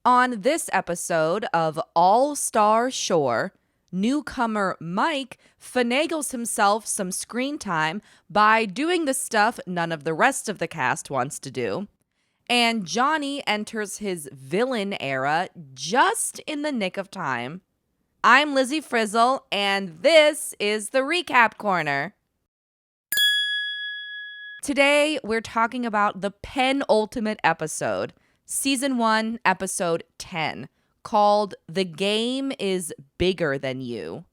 On this episode of All-Star Shore, newcomer Mike finagles himself some screen time by doing the stuff none of the rest of the cast wants to do. And Johnny enters his villain era just in the nick of time. I'm Lizzie Frizzle, and this is the Recap Corner. Today, we're talking about the penultimate episode, Season 1, Episode 10, called The Game is Bigger Than You.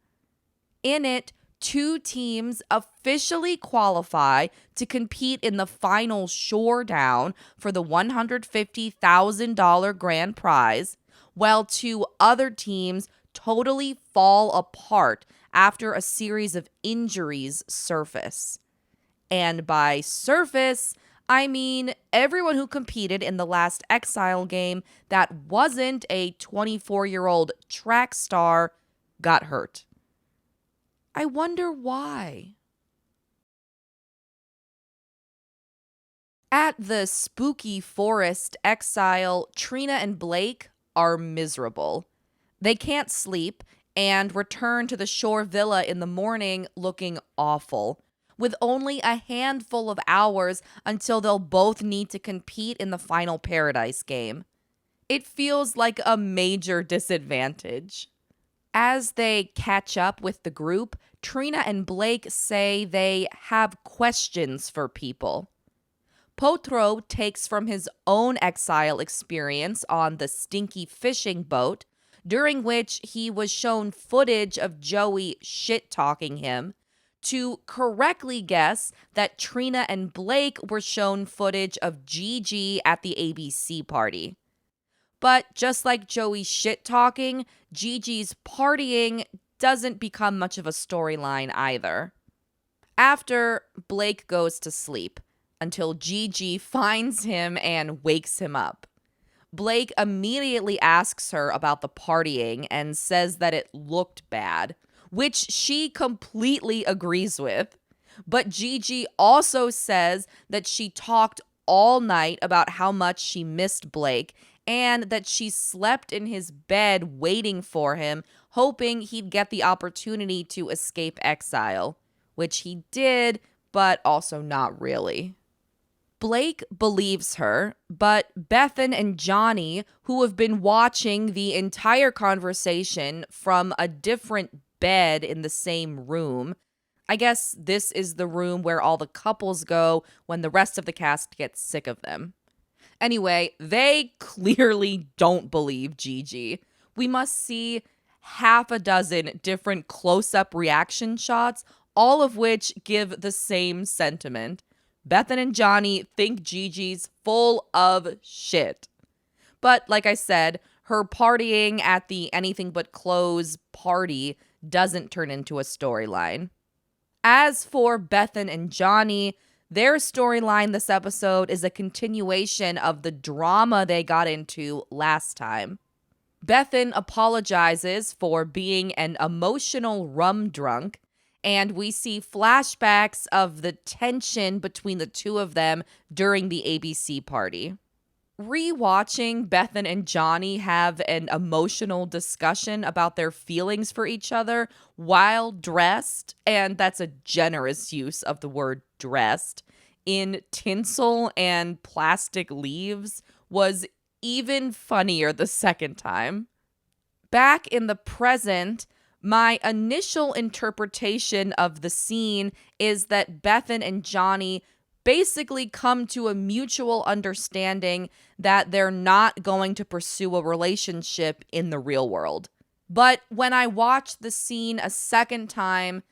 In it, two teams officially qualify to compete in the final showdown for the $150,000 grand prize, while two other teams totally fall apart after a series of injuries surface. And by surface, I mean everyone who competed in the last Exile game that wasn't a 24-year-old track star got hurt. I wonder why. At the spooky forest Exile, Trina and Blake are miserable. They can't sleep and return to the shore villa in the morning looking awful, with only a handful of hours until they'll both need to compete in the final Paradise game. It feels like a major disadvantage. As they catch up with the group, Trina and Blake say they have questions for people. Potro takes from his own exile experience on the stinky fishing boat, during which he was shown footage of Joey shit-talking him, to correctly guess that Trina and Blake were shown footage of Gigi at the ABC party. But just like Joey's shit-talking, Gigi's partying doesn't become much of a storyline either. After, Blake goes to sleep until Gigi finds him and wakes him up. Blake immediately asks her about the partying and says that it looked bad, which she completely agrees with. But Gigi also says that she talked all night about how much she missed Blake and that she slept in his bed waiting for him, hoping he'd get the opportunity to escape exile, which he did, but also not really. Blake believes her, but Bethan and Johnny, who have been watching the entire conversation from a different bed in the same room. I guess this is the room where all the couples go when the rest of the cast gets sick of them. Anyway, they clearly don't believe Gigi. We must see half a dozen different close-up reaction shots, all of which give the same sentiment. Bethan and Johnny think Gigi's full of shit. But like I said, her partying at the Anything But Clothes party doesn't turn into a storyline. As for Bethan and Johnny, their storyline this episode is a continuation of the drama they got into last time. Bethan apologizes for being an emotional rum drunk, and we see flashbacks of the tension between the two of them during the ABC party. Rewatching Bethan and Johnny have an emotional discussion about their feelings for each other while dressed, and that's a generous use of the word dressed, in tinsel and plastic leaves was even funnier the second time. Back in the present, my initial interpretation of the scene is that Bethan and Johnny basically come to a mutual understanding that they're not going to pursue a relationship in the real world. But when I watched the scene a second time,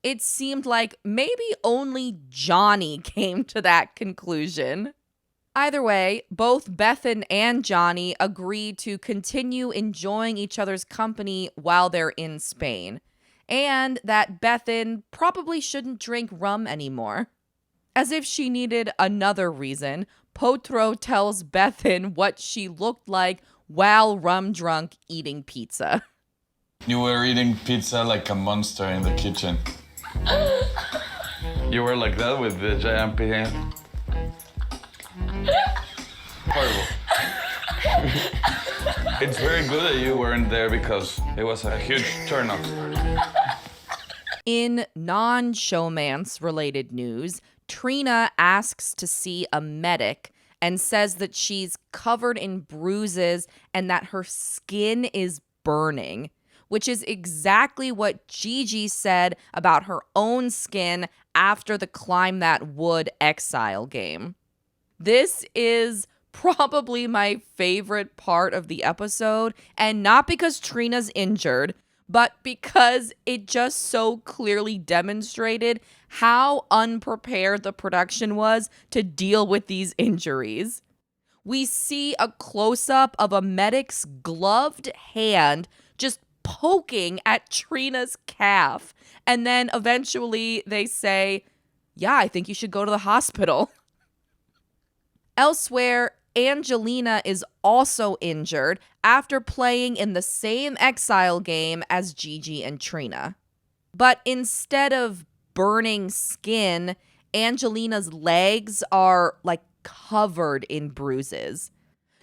it seemed like maybe only Johnny came to that conclusion. Either way, both Bethan and Johnny agree to continue enjoying each other's company while they're in Spain, and that Bethan probably shouldn't drink rum anymore. As if she needed another reason, Potro tells Bethan what she looked like while rum drunk eating pizza. You were eating pizza like a monster in the kitchen. You were like that with the giant pecan. Horrible. It's very good that you weren't there because it was a huge turnoff. In non-showmance related news, Trina asks to see a medic and says that she's covered in bruises and that her skin is burning, which is exactly what Gigi said about her own skin after the Climb That Wood Exile game. This is probably my favorite part of the episode, and not because Trina's injured, but because it just so clearly demonstrated how unprepared the production was to deal with these injuries. We see a close-up of a medic's gloved hand just poking at Trina's calf, and then eventually they say, "Yeah, I think you should go to the hospital." Elsewhere, Angelina is also injured after playing in the same Exile game as Gigi and Trina. But instead of burning skin, Angelina's legs are like covered in bruises.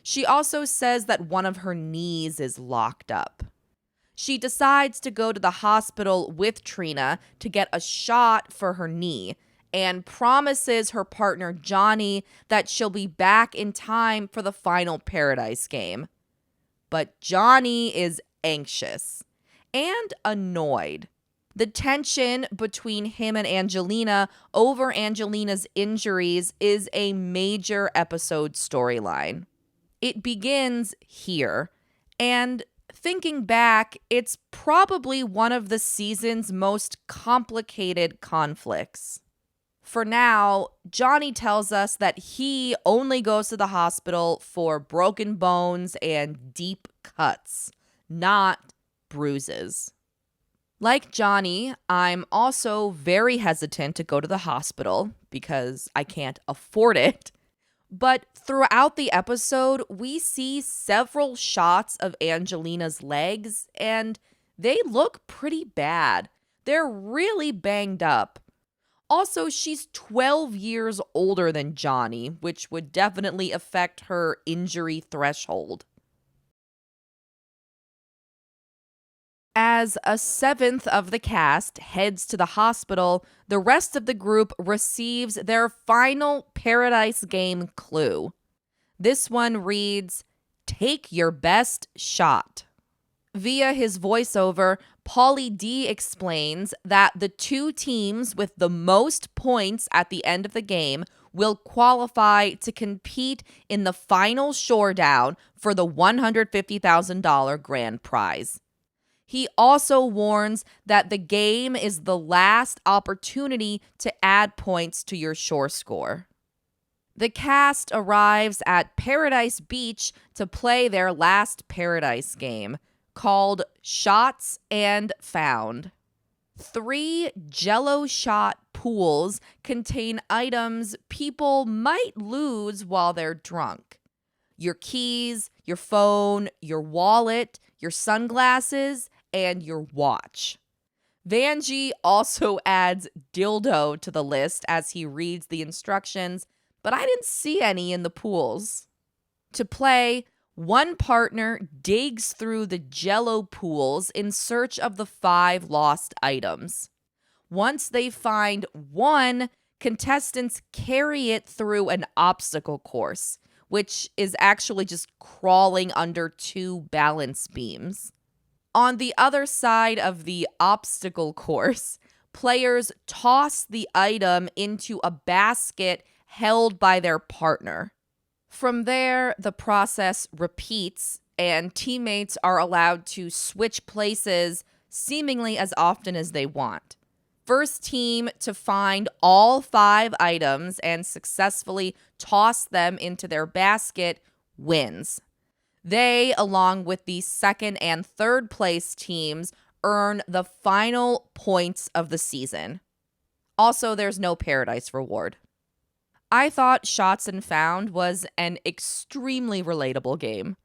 She also says that one of her knees is locked up. She decides to go to the hospital with Trina to get a shot for her knee, and promises her partner Johnny that she'll be back in time for the final Paradise game. But Johnny is anxious and annoyed. The tension between him and Angelina over Angelina's injuries is a major episode storyline. It begins here, and thinking back, it's probably one of the season's most complicated conflicts. For now, Johnny tells us that he only goes to the hospital for broken bones and deep cuts, not bruises. Like Johnny, I'm also very hesitant to go to the hospital because I can't afford it. But throughout the episode, we see several shots of Angelina's legs, and they look pretty bad. They're really banged up. Also, she's 12 years older than Johnny, which would definitely affect her injury threshold. As a seventh of the cast heads to the hospital, the rest of the group receives their final Paradise Game clue. This one reads, "Take your best shot." Via his voiceover, Pauly D explains that the two teams with the most points at the end of the game will qualify to compete in the final showdown for the $150,000 grand prize. He also warns that the game is the last opportunity to add points to your shore score. The cast arrives at Paradise Beach to play their last Paradise game, called Shots and Found. 3 Jell-O shot pools contain items people might lose while they're drunk. Your keys, your phone, your wallet, your sunglasses, and your watch. Vanjie also adds dildo to the list as he reads the instructions, but I didn't see any in the pools. To play, one partner digs through the Jell-O pools in search of the 5 lost items. Once they find one, contestants carry it through an obstacle course, which is actually just crawling under 2 balance beams. On the other side of the obstacle course, players toss the item into a basket held by their partner. From there, the process repeats, and teammates are allowed to switch places seemingly as often as they want. First team to find all 5 items and successfully toss them into their basket wins. They, along with the second and third place teams, earn the final points of the season. Also, there's no Paradise reward. I thought Shots and Found was an extremely relatable game.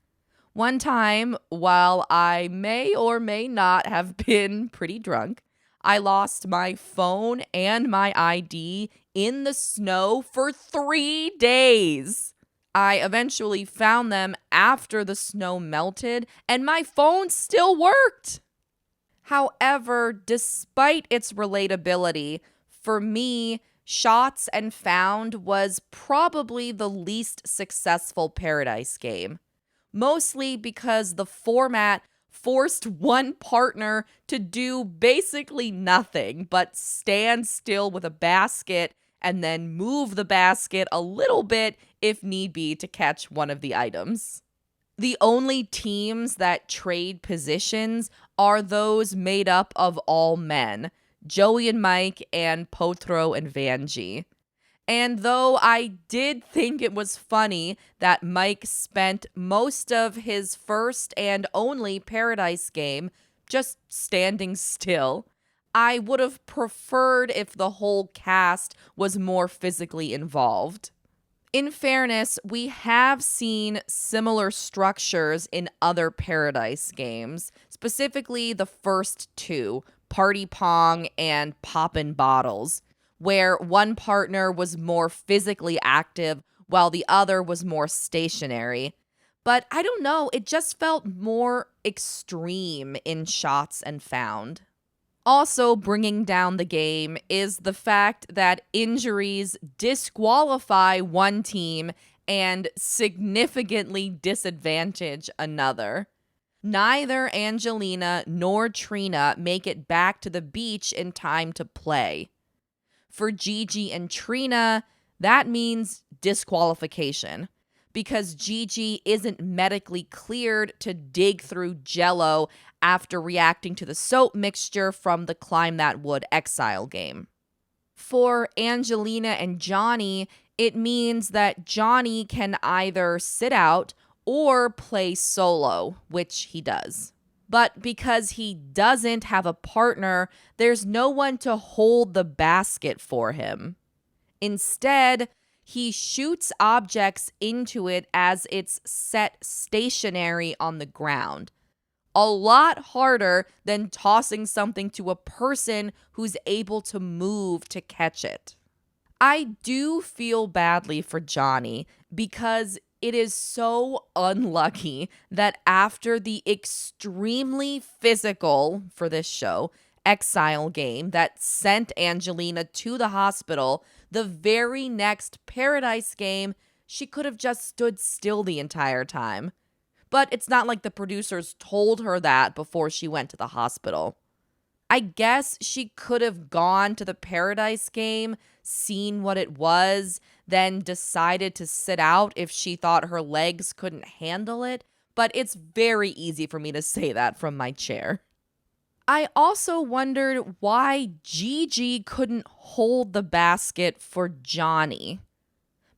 One time, while I may or may not have been pretty drunk, I lost my phone and my ID in the snow for 3 days. I eventually found them after the snow melted, and my phone still worked. However, despite its relatability, for me, Shots and Found was probably the least successful Paradise game. Mostly because the format forced one partner to do basically nothing but stand still with a basket and then move the basket a little bit if need be to catch one of the items. The only teams that trade positions are those made up of all men, Joey and Mike and Potro and Vanjie. And though I did think it was funny that Mike spent most of his first and only Paradise game just standing still, I would have preferred if the whole cast was more physically involved. In fairness, we have seen similar structures in other Paradise games, specifically the first two, Party Pong and Poppin' Bottles, where one partner was more physically active while the other was more stationary. But I don't know, it just felt more extreme in Shots and Found. Also bringing down the game is the fact that injuries disqualify one team and significantly disadvantage another. Neither Angelina nor Trina make it back to the beach in time to play. For Gigi and Trina, that means disqualification because Gigi isn't medically cleared to dig through Jell-O after reacting to the soap mixture from the Climb That Wood Exile game. For Angelina and Johnny, it means that Johnny can either sit out or play solo, which he does. But because he doesn't have a partner, there's no one to hold the basket for him. Instead, he shoots objects into it as it's set stationary on the ground. A lot harder than tossing something to a person who's able to move to catch it. I do feel badly for Johnny because it is so unlucky that after the extremely physical, for this show, Exile game that sent Angelina to the hospital, the very next Paradise game, she could have just stood still the entire time. But it's not like the producers told her that before she went to the hospital. I guess she could have gone to the Paradise game, seen what it was, then decided to sit out if she thought her legs couldn't handle it, but it's very easy for me to say that from my chair. I also wondered why Gigi couldn't hold the basket for Johnny.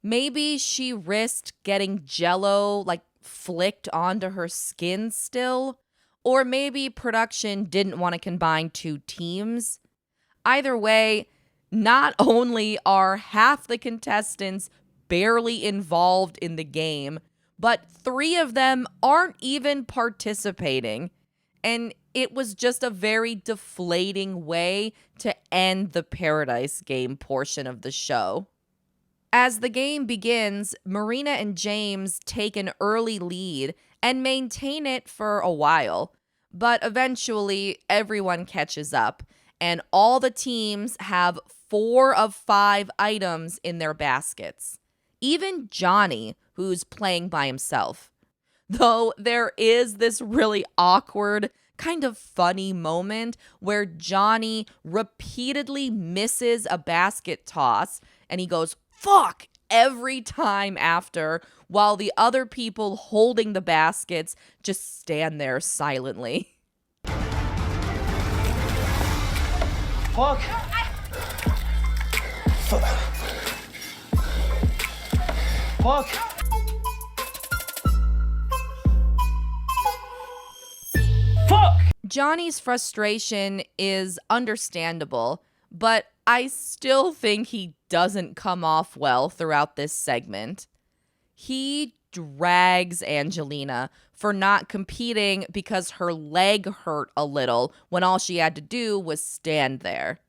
Maybe she risked getting Jell-O, flicked onto her skin still, or maybe production didn't want to combine two teams. Either way, not only are half the contestants barely involved in the game, but 3 of them aren't even participating. And it was just a very deflating way to end the Paradise game portion of the show. As the game begins, Marina and James take an early lead and maintain it for a while. But eventually, everyone catches up, and all the teams have 4 of 5 items in their baskets. Even Johnny, who's playing by himself. Though there is this really awkward, kind of funny moment where Johnny repeatedly misses a basket toss, and he goes, "Fuck!" every time after, while the other people holding the baskets just stand there silently. Fuck. Fuck. Fuck. Johnny's frustration is understandable, but I still think he doesn't come off well throughout this segment. He drags Angelina for not competing because her leg hurt a little when all she had to do was stand there.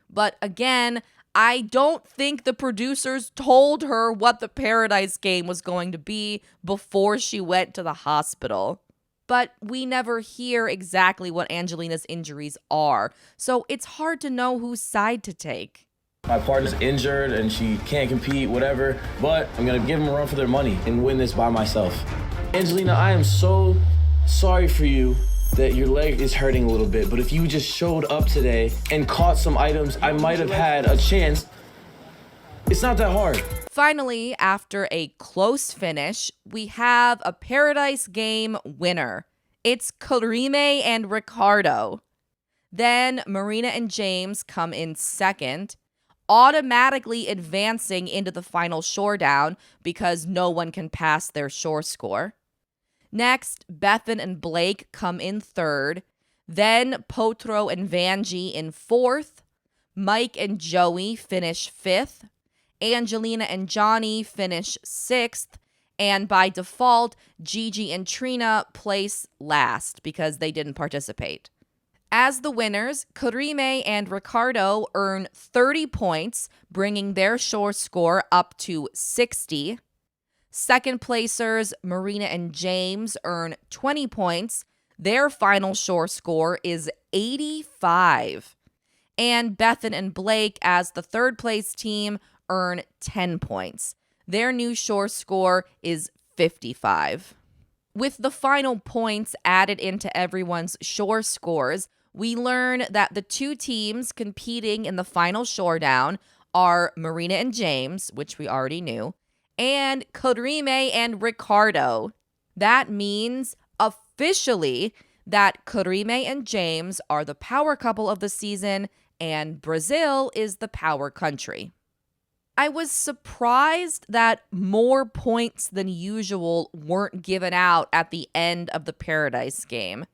But again, I don't think the producers told her what the Paradise Game was going to be before she went to the hospital. But we never hear exactly what Angelina's injuries are, so it's hard to know whose side to take. My partner's injured and she can't compete, whatever, but I'm gonna give them a run for their money and win this by myself. Angelina, I am so sorry for you that your leg is hurting a little bit, but if you just showed up today and caught some items, I might have had a chance. It's not that hard. Finally, after a close finish, we have a Paradise Game winner. It's Karime and Ricardo. Then Marina and James come in second, automatically advancing into the final showdown because no one can pass their shore score. Next, Bethan and Blake come in third, then Potro and Vanjie in fourth, Mike and Joey finish fifth, Angelina and Johnny finish sixth, and by default, Gigi and Trina place last because they didn't participate. As the winners, Karime and Ricardo earn 30 points, bringing their shore score up to 60. Second placers, Marina and James, earn 20 points. Their final shore score is 85. And Bethan and Blake, as the third place team, earn 10 points. Their new shore score is 55. With the final points added into everyone's shore scores, we learn that the two teams competing in the final showdown are Marina and James, which we already knew, and Karime and Ricardo. That means officially that Karime and James are the power couple of the season and Brazil is the power country. I was surprised that more points than usual weren't given out at the end of the Paradise Game.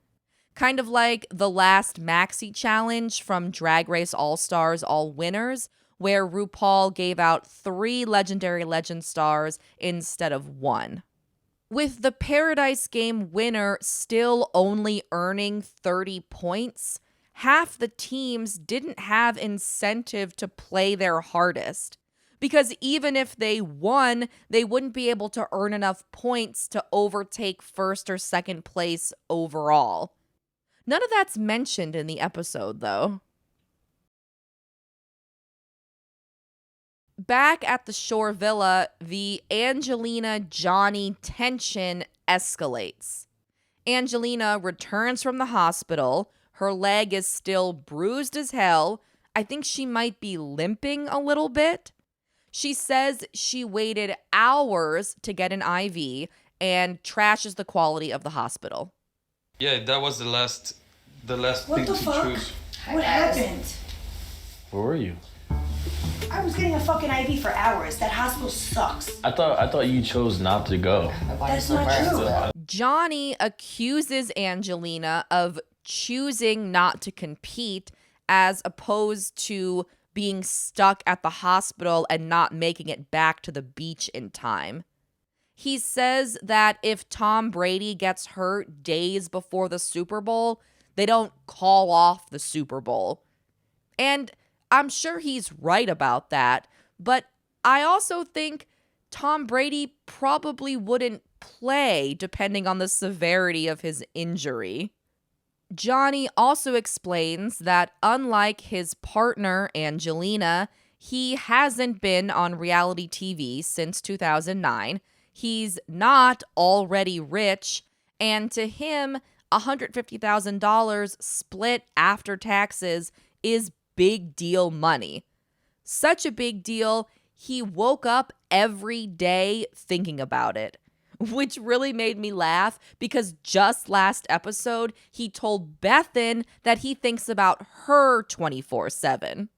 Kind of like the last Maxi Challenge from Drag Race All-Stars All Winners, where RuPaul gave out 3 Legendary Legend stars instead of 1. With the Paradise Game winner still only earning 30 points, half the teams didn't have incentive to play their hardest. Because even if they won, they wouldn't be able to earn enough points to overtake first or second place overall. None of that's mentioned in the episode, though. Back at the Shore Villa, the Angelina-Johnny tension escalates. Angelina returns from the hospital. Her leg is still bruised as hell. I think she might be limping a little bit. She says she waited hours to get an IV and trashes the quality of the hospital. Yeah, that was the last What thing the to fuck? choose. What happened? Where were you? I was getting a fucking IV for hours. That hospital sucks. I thought you chose not to go. That's not true. Johnny accuses Angelina of choosing not to compete as opposed to being stuck at the hospital and not making it back to the beach in time. He says that if Tom Brady gets hurt days before the Super Bowl, they don't call off the Super Bowl. And I'm sure he's right about that, but I also think Tom Brady probably wouldn't play depending on the severity of his injury. Johnny also explains that unlike his partner, Angelina, he hasn't been on reality TV since 2009. He's not already rich, and to him, $150,000 split after taxes is big deal money. Such a big deal, he woke up every day thinking about it. Which really made me laugh because just last episode, he told Bethan that he thinks about her 24/7.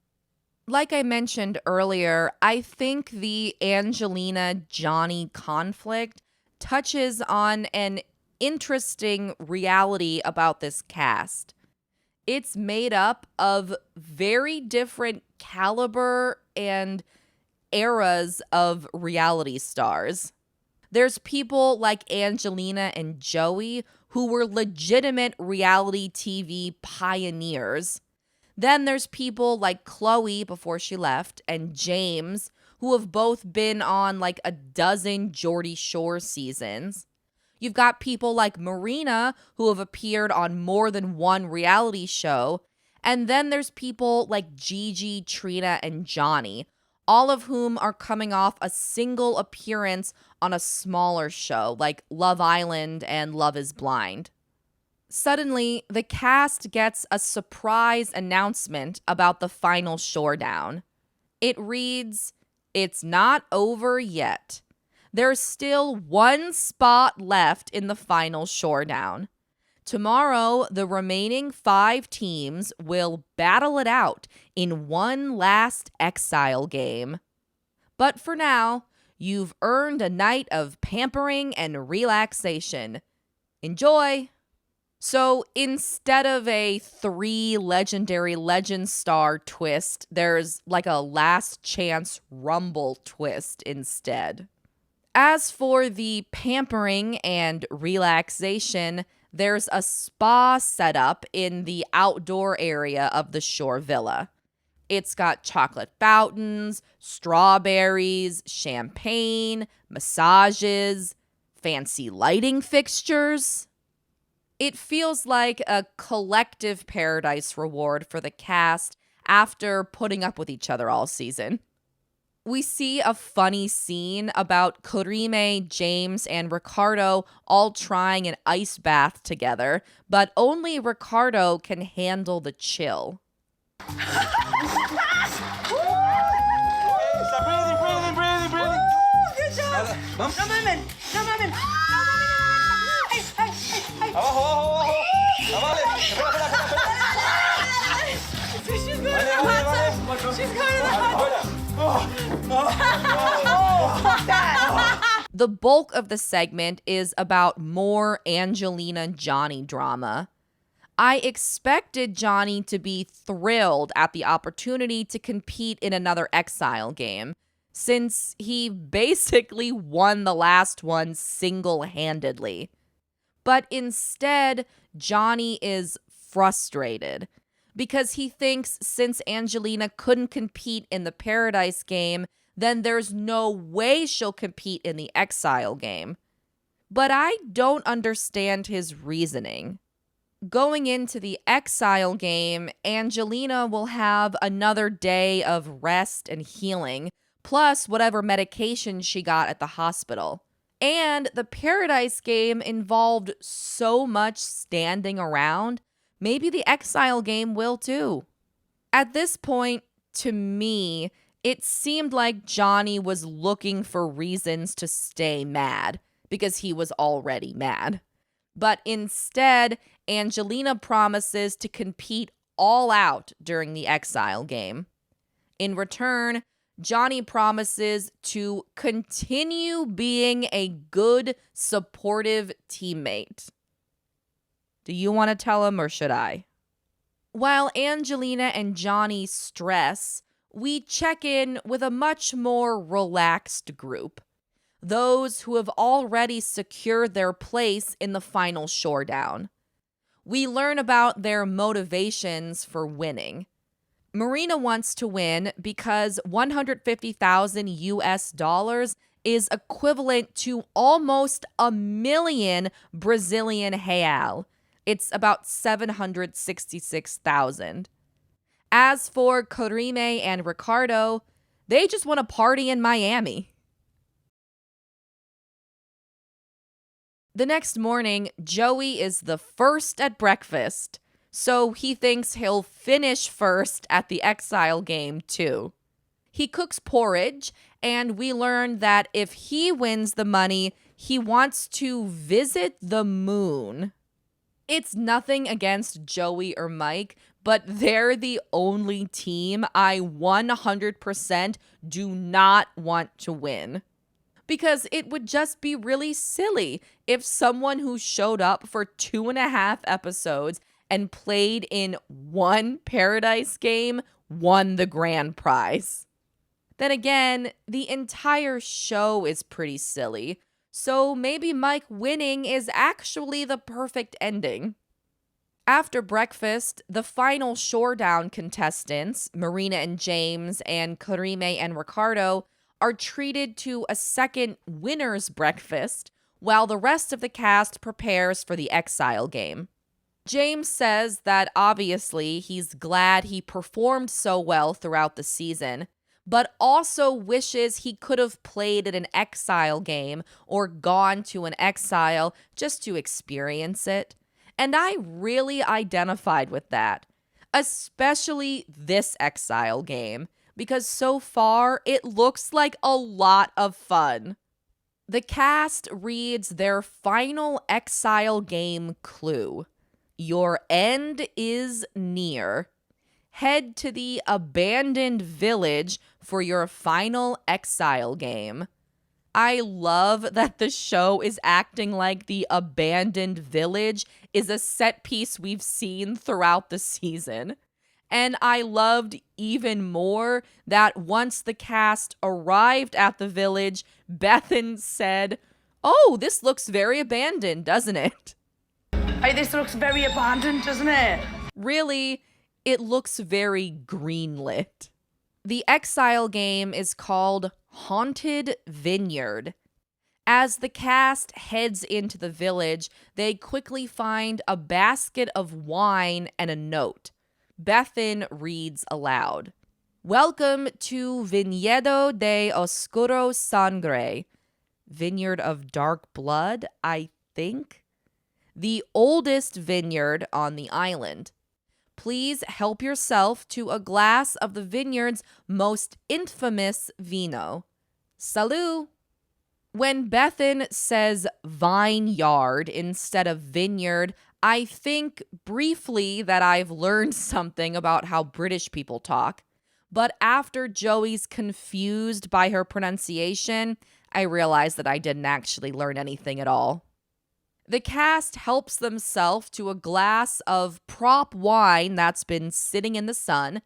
Like I mentioned earlier, I think the Angelina-Johnny conflict touches on an interesting reality about this cast. It's made up of very different caliber and eras of reality stars. There's people like Angelina and Joey who were legitimate reality TV pioneers. Then there's people like Chloe before she left and James, who have both been on like a dozen Geordie Shore seasons. You've got people like Marina, who have appeared on more than one reality show. And then there's people like Gigi, Trina, and Johnny, all of whom are coming off a single appearance on a smaller show like Love Island and Love is Blind. Suddenly, the cast gets a surprise announcement about the final showdown. It reads, "It's not over yet. There's still one spot left in the final showdown. Tomorrow, the remaining 5 teams will battle it out in one last Exile game. But for now, you've earned a night of pampering and relaxation. Enjoy." So instead of a 3 legendary legend star twist, there's like a last chance rumble twist instead. As for the pampering and relaxation, there's a spa set up in the outdoor area of the shore villa. It's got chocolate fountains, strawberries, champagne, massages, fancy lighting fixtures. It feels like a collective paradise reward for the cast after putting up with each other all season. We see a funny scene about Karime, James, and Ricardo all trying an ice bath together, but only Ricardo can handle the chill. Stop breathing. Good job. No movement. No movement. Hey, hey, hey, hey. Abajo. Vale. She's going to the hot tub. She's going to the hot tub. Fuck that. The bulk of the segment is about more Angelina-Johnny drama. I expected Johnny to be thrilled at the opportunity to compete in another Exile game, since he basically won the last one single-handedly. But instead, Johnny is frustrated because he thinks since Angelina couldn't compete in the Paradise game, then there's no way she'll compete in the Exile game. But I don't understand his reasoning. Going into the Exile game, Angelina will have another day of rest and healing, plus whatever medication she got at the hospital. And the Paradise game involved so much standing around, maybe the Exile game will too. At this point, to me, it seemed like Johnny was looking for reasons to stay mad, because he was already mad. But instead, Angelina promises to compete all out during the Exile game. In return, Johnny promises to continue being a good, supportive teammate. Do you want to tell him or should I? While Angelina and Johnny stress, we check in with a much more relaxed group. Those who have already secured their place in the final showdown. We learn about their motivations for winning. Marina wants to win because $150,000 is equivalent to almost $1 million Brazilian real. It's about 766,000. As for Karime and Ricardo, they just want to party in Miami. The next morning, Joey is the first at breakfast, so he thinks he'll finish first at the Exile game too. He cooks porridge, and we learn that if he wins the money, he wants to visit the moon. It's nothing against Joey or Mike, but they're the only team I 100% do not want to win. Because it would just be really silly if someone who showed up for 2.5 episodes and played in one Paradise game won the grand prize. Then again, the entire show is pretty silly, so maybe Mike winning is actually the perfect ending. After breakfast, the final Shoredown contestants, Marina and James and Karime and Ricardo, are treated to a second winner's breakfast while the rest of the cast prepares for the Exile Game. James says that obviously he's glad he performed so well throughout the season, but also wishes he could have played at an Exile Game or gone to an Exile just to experience it. And I really identified with that, especially this Exile Game, because so far it looks like a lot of fun. The cast reads their final Exile Game clue. Your end is near. Head to the abandoned village for your final Exile Game. I love that the show is acting like the abandoned village is a set piece we've seen throughout the season. And I loved even more that once the cast arrived at the village, Bethan said, "Oh, this looks very abandoned, doesn't it?" Hey, this looks very abandoned, doesn't it? Really, it looks very greenlit. The Exile Game is called Haunted Vineyard. As the cast heads into the village, they quickly find a basket of wine and a note. Bethan reads aloud. Welcome to Viñedo de Oscuro Sangre. Vineyard of Dark Blood, I think. The oldest vineyard on the island. Please help yourself to a glass of the vineyard's most infamous vino. Salud! When Bethan says vineyard instead of vineyard, I think briefly that I've learned something about how British people talk. But after Joey's confused by her pronunciation, I realized that I didn't actually learn anything at all. The cast helps themselves to a glass of prop wine that's been sitting in the sun.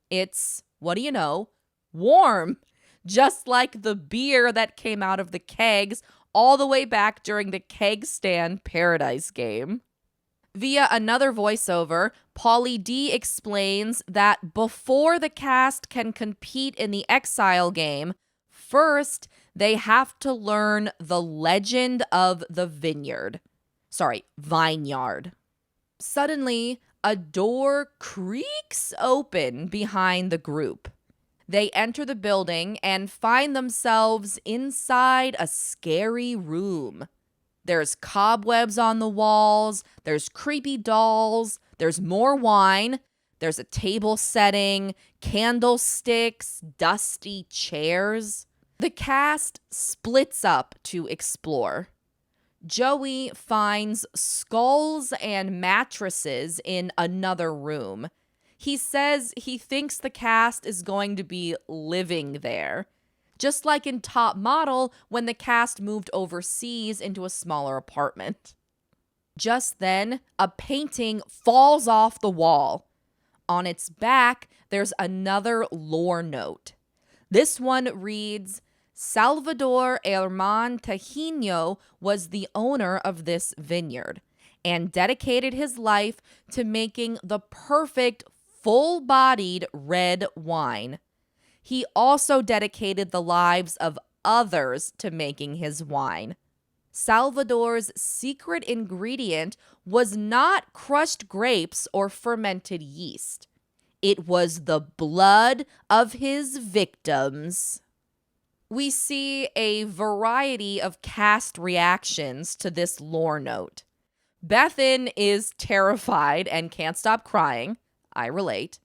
It's, what do you know, warm, just like the beer that came out of the kegs all the way back during the Keg Stand Paradise Game. Via another voiceover, Pauly D explains that before the cast can compete in the Exile Game, first they have to learn the legend of the vineyard. Vineyard. Suddenly, a door creaks open behind the group. They enter the building and find themselves inside a scary room. There's cobwebs on the walls, there's creepy dolls, there's more wine, there's a table setting, candlesticks, dusty chairs. The cast splits up to explore. Joey finds skulls and mattresses in another room. He says he thinks the cast is going to be living there. Just like in Top Model when the cast moved overseas into a smaller apartment. Just then, a painting falls off the wall. On its back, there's another lore note. This one reads, Salvador Herman Tajino was the owner of this vineyard and dedicated his life to making the perfect full-bodied red wine. He also dedicated the lives of others to making his wine. Salvador's secret ingredient was not crushed grapes or fermented yeast. It was the blood of his victims. We see a variety of cast reactions to this lore note. Bethan is terrified and can't stop crying. I relate.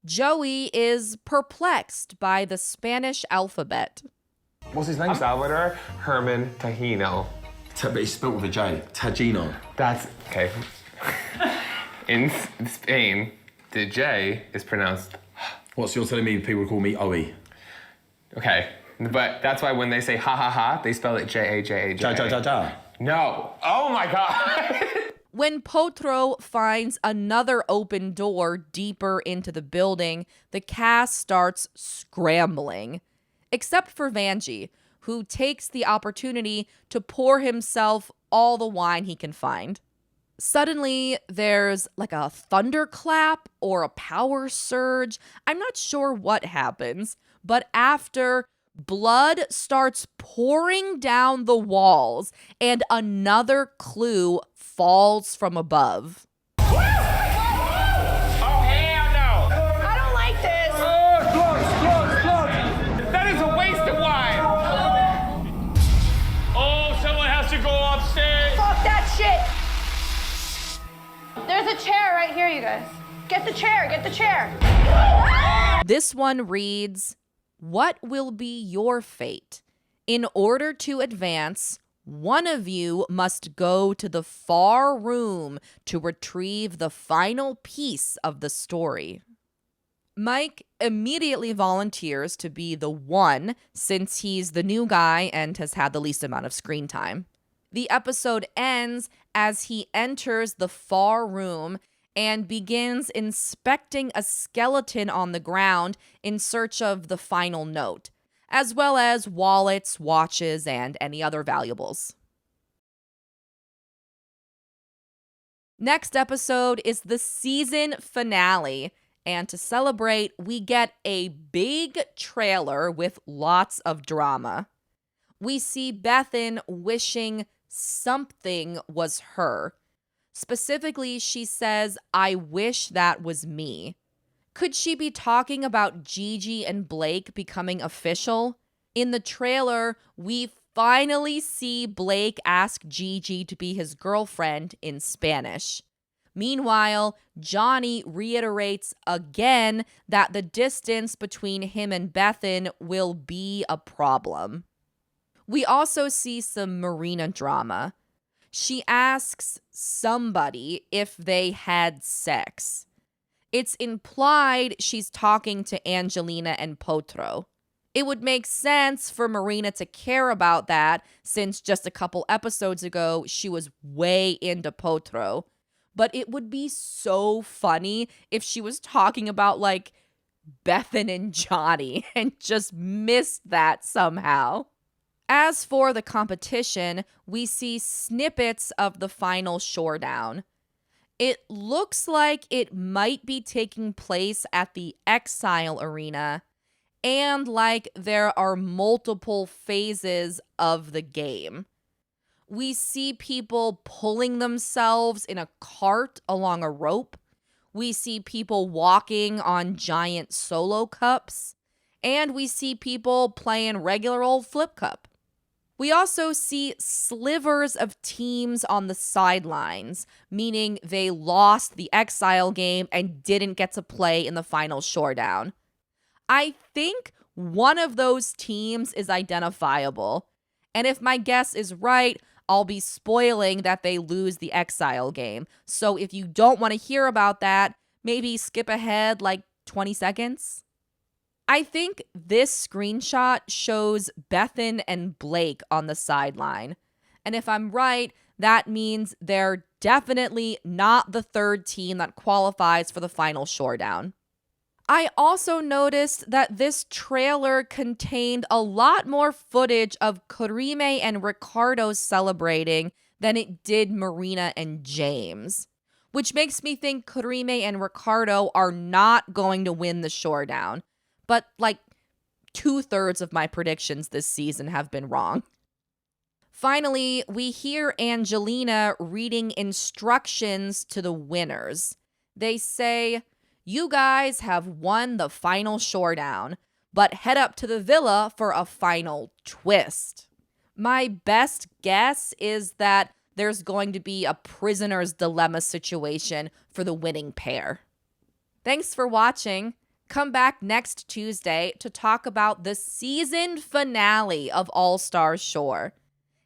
Joey is perplexed by the Spanish alphabet. What's his name? Salvador Herman Tajino. But it's spelled with a J. Tajino. That's okay. In Spain, the J is pronounced. What's you're telling me people call me Oe? Okay, but that's why when they say ha ha ha, they spell it J-A-J-A-J. Ja. No. Oh my God. When Potro finds another open door deeper into the building, the cast starts scrambling. Except for Vanjie, who takes the opportunity to pour himself all the wine he can find. Suddenly, there's like a thunderclap or a power surge. I'm not sure what happens, but after, blood starts pouring down the walls and another clue falls from above. Oh, hell no! I don't like this. That is a waste of wine! Oh, someone has to go upstairs. Fuck that shit. There's a chair right here, you guys. Get the chair, get the chair. This one reads, "What will be your fate? In order to advance, one of you must go to the far room to retrieve the final piece of the story." Mike immediately volunteers to be the one since he's the new guy and has had the least amount of screen time. The episode ends as he enters the far room and begins inspecting a skeleton on the ground in search of the final note, as well as wallets, watches, and any other valuables. Next episode is the season finale, and to celebrate, we get a big trailer with lots of drama. We see Bethan wishing something was her. Specifically, she says, "I wish that was me." Could she be talking about Gigi and Blake becoming official? In the trailer, we finally see Blake ask Gigi to be his girlfriend in Spanish. Meanwhile, Johnny reiterates again that the distance between him and Bethan will be a problem. We also see some Marina drama. She asks somebody if they had sex. It's implied she's talking to Angelina and Potro. It would make sense for Marina to care about that since just a couple episodes ago she was way into Potro. But it would be so funny if she was talking about like Bethan and Johnny and just missed that somehow. As for the competition, we see snippets of the final showdown. It looks like it might be taking place at the Exile Arena, and like there are multiple phases of the game. We see people pulling themselves in a cart along a rope. We see people walking on giant solo cups. And we see people playing regular old flip cup. We also see slivers of teams on the sidelines, meaning they lost the Exile game and didn't get to play in the final showdown. I think one of those teams is identifiable. And if my guess is right, I'll be spoiling that they lose the Exile game. So if you don't want to hear about that, maybe skip ahead like 20 seconds. I think this screenshot shows Bethan and Blake on the sideline. And if I'm right, that means they're definitely not the third team that qualifies for the final showdown. I also noticed that this trailer contained a lot more footage of Karime and Ricardo celebrating than it did Marina and James, which makes me think Karime and Ricardo are not going to win the showdown. But like 2/3 of my predictions this season have been wrong. Finally, we hear Angelina reading instructions to the winners. They say, "You guys have won the final showdown, but head up to the villa for a final twist." My best guess is that there's going to be a prisoner's dilemma situation for the winning pair. Thanks for watching. Come back next Tuesday to talk about the season finale of All Stars Shore.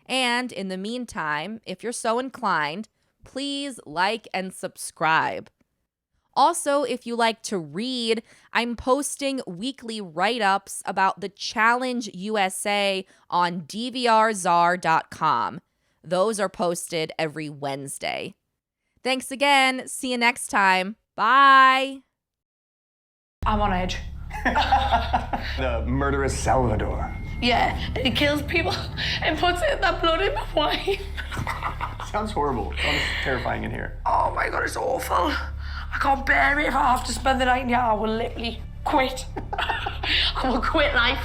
And in the meantime, if you're so inclined, please like and subscribe. Also, if you like to read, I'm posting weekly write-ups about the Challenge USA on dvrczar.com. Those are posted every Wednesday. Thanks again. See you next time. Bye. I'm on edge. The murderous Salvador. Yeah, and he kills people and puts that blood in the wine. Sounds horrible. Sounds terrifying in here. Oh my God, it's awful. I can't bear it. If I have to spend the night in here, I will literally quit. I will quit life.